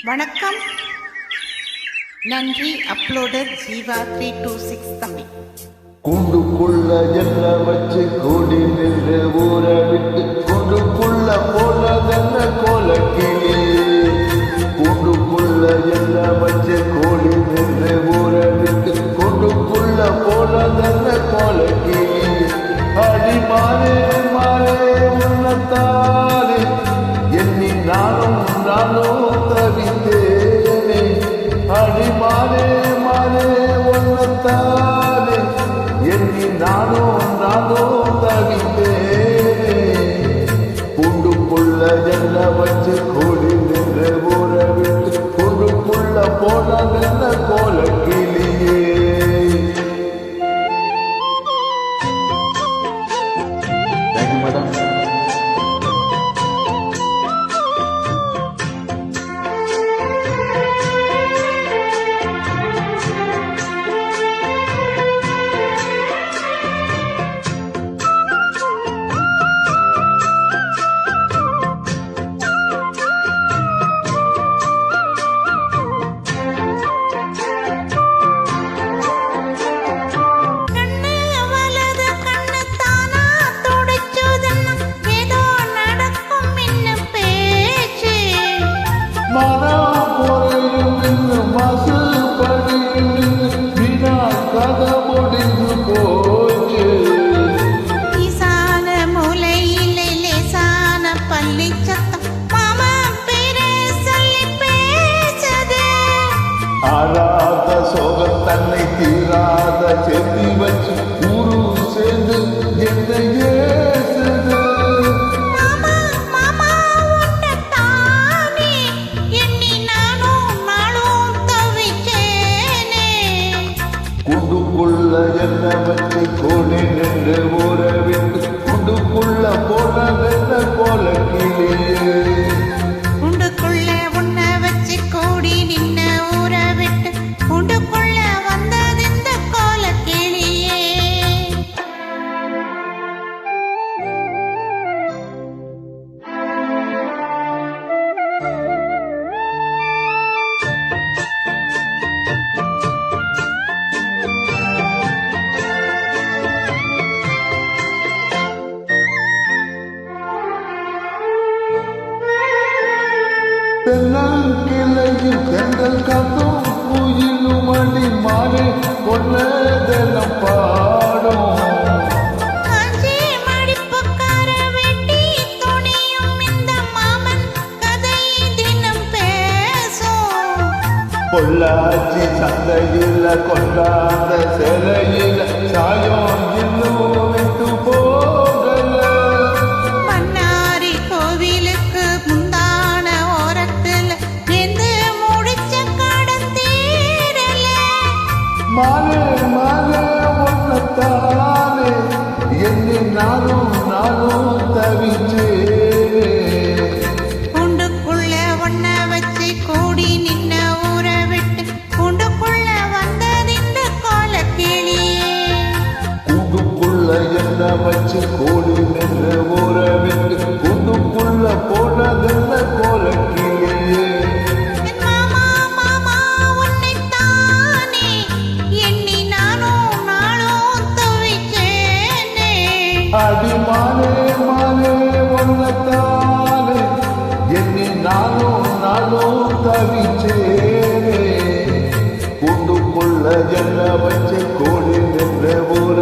வணக்கம். நன்றி. அப்லோடர் ஜீவா 326 தமிழ். கூண்டுக்குள்ள எல்லாம் வச்சு கூடி நின்று ஊற விட்டு கூண்டுக்குள்ள போனதென்ன கோலக்கிளி. கூண்டுக்குள்ள எல்லாம் வச்சு கூடி நின்று ஊற விட்டு கூண்டுக்குள்ள போனதென்ன கோலக்கிளி. அடி மாறே மாறே உன்னத்தாலே எண்ணி நானும் தவித்தேனே. அடி மாறே மாறே உன்னத்தாலே எண்ணி நானும் தவித்தேனே. கூண்டுக்குள்ள எல்லாம் வச்சு கூடி நின்று ஊற விட்டு கூண்டுக்குள்ள போனதென்ன கோலக்கிளியே. Thank you madam. ஆராத சோகம் தன்னை தீராத செத்தி வச்சு ஊரு சேர்ந்து என்னை ஏசுது. கூண்டுக்குள்ள என்ன வச்சு கோடி நின்று ஊற விட்டு கூண்டுக்குள்ள போனதென்ன கோலக்கிளியே. தென்னங்கிளையில் தென்றல் காத்தும் குயிலும் அடி மாறி கொன்னதெல்லாம் பாடும். பொள்ளாச்சி சந்தையில் கொண்டாந்த சிலையில் சாயம் இன்னும் விட்டு போகல. மாலே மாலே ஒன்னத்தாலே எண்ணி நானும் தவிச்சேனே. கூண்டுக்குள்ள ஒன்ன வச்சு கூடி நின்ன ஊற விட்டு கூண்டுக்குள்ள வந்ததிந்த கோலக்கிளியே. கூண்டுக்குள்ள என்ன வச்சு கூடி நின்று ஊற விட்டு கூண்டுக்குள்ள போனதென்ன கோலக்கிளியே. அடி மாலே மாலே ஒன்னத்தாலே எண்ணி நானும் தவிச்சேனே. கூண்டுக்குள்ள என்ன வச்சு கூடி நின்று ஊற